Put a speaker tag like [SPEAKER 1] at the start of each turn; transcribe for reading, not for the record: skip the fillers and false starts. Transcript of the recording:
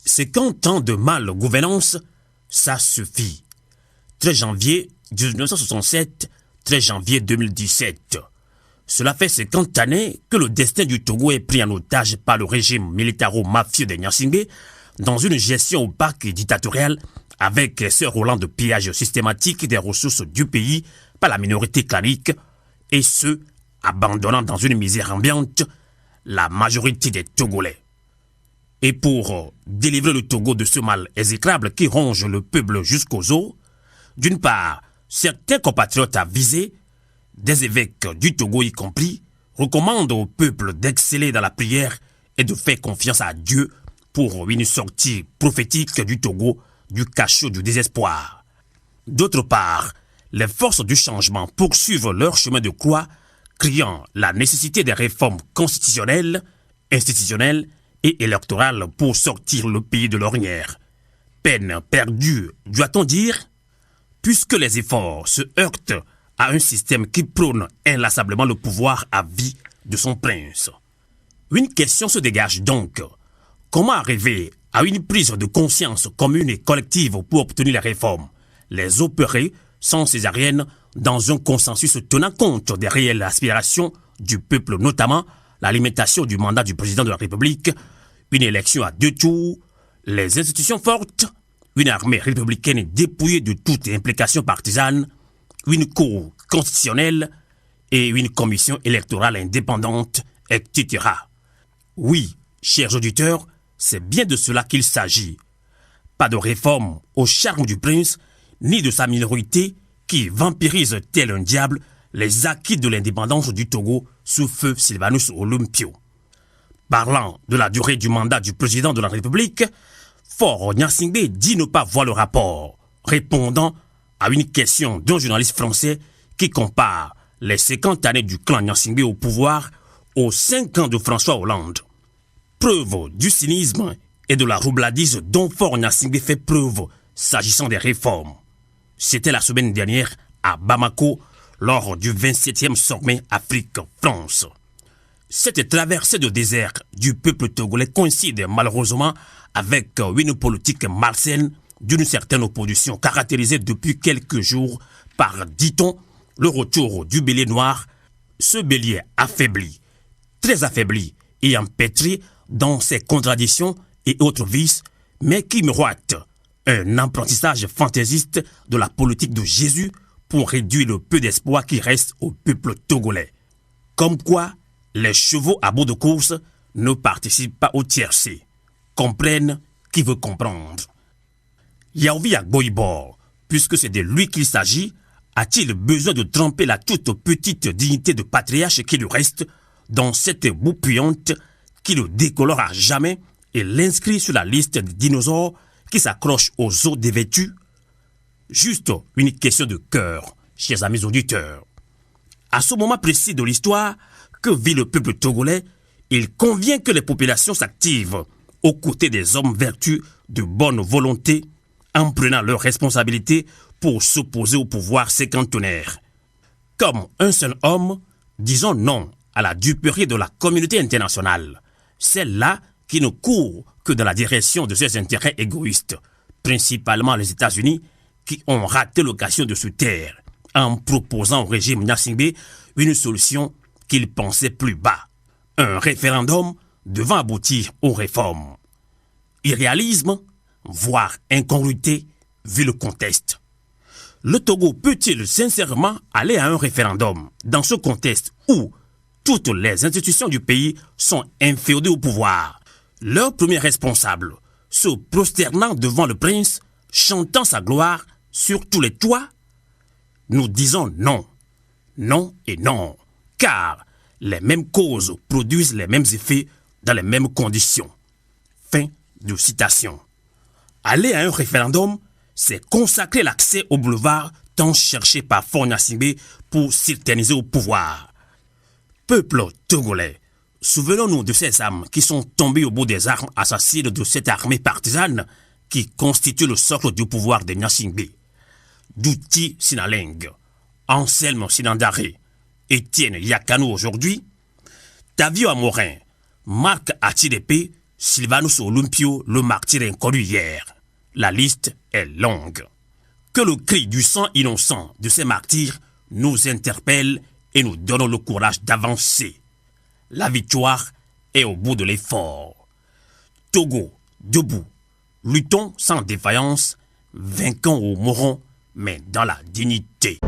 [SPEAKER 1] C'est qu'en temps de mal gouvernance, ça suffit. 13 janvier 1967, 13 janvier 2017. Cela fait 50 années que le destin du Togo est pris en otage par le régime militaro-mafieux de Gnassingbé dans une gestion opaque et dictatoriale avec ce roulant de pillage systématique des ressources du pays par la minorité clanique et ce, abandonnant dans une misère ambiante la majorité des Togolais. Et pour délivrer le Togo de ce mal exécrable qui ronge le peuple jusqu'aux os, d'une part, certains compatriotes avisés, des évêques du Togo y compris, recommandent au peuple d'exceller dans la prière et de faire confiance à Dieu pour une sortie prophétique du Togo du cachot du désespoir. D'autre part, les forces du changement poursuivent leur chemin de croix, criant la nécessité des réformes constitutionnelles, institutionnelles et électorales pour sortir le pays de l'ornière. Peine perdue, doit-on dire, puisque les efforts se heurtent à un système qui prône inlassablement le pouvoir à vie de son prince. Une question se dégage donc. Comment arriver à une prise de conscience commune et collective pour obtenir les réformes, les opérer sans césarienne dans un consensus tenant compte des réelles aspirations du peuple, notamment la limitation du mandat du président de la République, une élection à 2 tours, les institutions fortes, une armée républicaine dépouillée de toute implication partisane, une cour constitutionnelle et une commission électorale indépendante, etc. Oui, chers auditeurs, c'est bien de cela qu'il s'agit. Pas de réforme au charme du prince, ni de sa minorité qui vampirise tel un diable les acquis de l'indépendance du Togo sous feu Sylvanus Olympio. Parlant de la durée du mandat du président de la République, Faure Gnassingbé dit ne pas voir le rapport, répondant à une question d'un journaliste français qui compare les 50 années du clan Gnassingbé au pouvoir aux 5 ans de François Hollande. Preuve du cynisme et de la roubladise dont Faure Gnassingbé fait preuve s'agissant des réformes. C'était la semaine dernière à Bamako lors du 27e sommet Afrique-France. Cette traversée de désert du peuple togolais coïncide malheureusement avec une politique malsaine d'une certaine opposition caractérisée depuis quelques jours par, dit-on, le retour du bélier noir, ce bélier affaibli, très affaibli et empêtré dans ses contradictions et autres vices, mais qui miroite un apprentissage fantaisiste de la politique de Jésus pour réduire le peu d'espoir qui reste au peuple togolais. Comme quoi, les chevaux à bout de course ne participent pas au tiercé. Comprennent qui veut comprendre. Yaovi Agboibor, puisque c'est de lui qu'il s'agit, a-t-il besoin de tremper la toute petite dignité de patriarche qui lui reste dans cette boue puante qui le décolore à jamais et l'inscrit sur la liste des dinosaures qui s'accrochent aux os dévêtus? Juste une question de cœur, chers amis auditeurs. À ce moment précis de l'histoire que vit le peuple togolais, il convient que les populations s'activent aux côtés des hommes vertus de bonne volonté en prenant leurs responsabilités pour s'opposer au pouvoir séquentenaire. Comme un seul homme, disons non à la duperie de la communauté internationale, celle-là qui ne court que dans la direction de ses intérêts égoïstes, principalement les États-Unis, qui ont raté l'occasion de se taire en proposant au régime Gnassingbé une solution qu'il pensait plus bas, un référendum devant aboutir aux réformes. Irréalisme, voire incongruité, vu le contexte. Le Togo peut-il sincèrement aller à un référendum dans ce contexte où toutes les institutions du pays sont inféodées au pouvoir, leur premier responsable se prosternant devant le prince, chantant sa gloire sur tous les toits? Nous disons non, non et non, car les mêmes causes produisent les mêmes effets dans les mêmes conditions. Fin de citation. Aller à un référendum, c'est consacrer l'accès au boulevard tant cherché par Faure Gnassingbé pour s'éterniser au pouvoir. Peuple togolais, souvenons-nous de ces âmes qui sont tombées au bout des armes assassines de cette armée partisane qui constitue le socle du pouvoir de Gnassingbé. Douti Sinaleng, Anselme Sinandare, Étienne Yakano aujourd'hui, Tavio Amorin, Marc Atidepé, Sylvanus Olympio, le martyr inconnu hier. La liste est longue. Que le cri du sang innocent de ces martyrs nous interpelle et nous donne le courage d'avancer. La victoire est au bout de l'effort. Togo, debout, luttons sans défaillance, vainquons ou mourons, mais dans la dignité.